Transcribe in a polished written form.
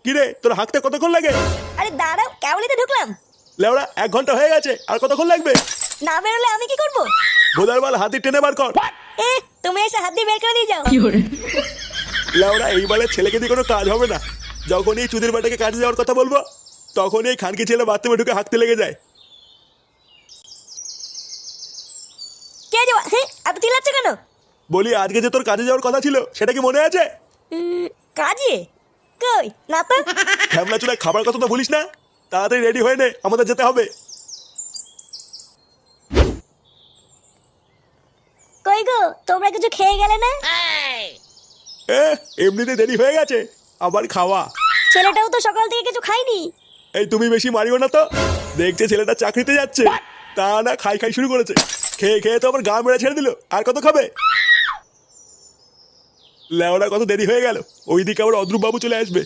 কিরে তোর হাঁকতে কতক্ষণ লাগে? আরে দাঁড়াও, কেবলই তো ঢুকলাম। লেওড়া 1 ঘন্টা হয়ে গেছে, আর কতক্ষণ লাগবে? না বেরোলে আমি কি করবো? ভোদার বাল হাতি টেনে বার কর। এ তুমি এসে হাত দিয়ে বের করে দিয়ে যাও। লেওড়া এইবারে ছেলেকে দিয়ে কোনো কাজ হবে না। যখন এই চুদির বাটাকে কাজে যাওয়ার কথা বলবো তখন এই খানকি ছেলে বাথরুমে ঢুকে হাঁকতে লেগে যায়। কে যাওয়া? হ্যাঁ, এত চিল্লাচ্ছ কেন? বলি আজকে যে তোর কাজে যাওয়ার কথা ছিল সেটা কি মনে আছে? কাজে? কই না তো। ঢ্যামলা চুলা খাবার কথা তো ভুলিস না। তাড়াতাড়ি রেডি হয়ে নে, আমাদের যেতে হবে। কই গো, তোমরা কিছু খেয়ে গেলে না? এমনিতে দেরি হয়ে গেছে, আবার খাওয়া। ছেলেটাও তো সকাল থেকে কিছু খায়নি। এই তুমি বেশি মারিও না তো। দেখছে ছেলেটা চাকরিতে যাচ্ছে, তা না খাই খাই শুরু করেছে। খেয়ে খেয়ে তো আবার গা মেরে ছেড়ে দিল, আর কত খাবে? লেওড়া কত দেরি হয়ে গেল, ওইদিকে আবার অদ্রুপ বাবু চলে আসবে।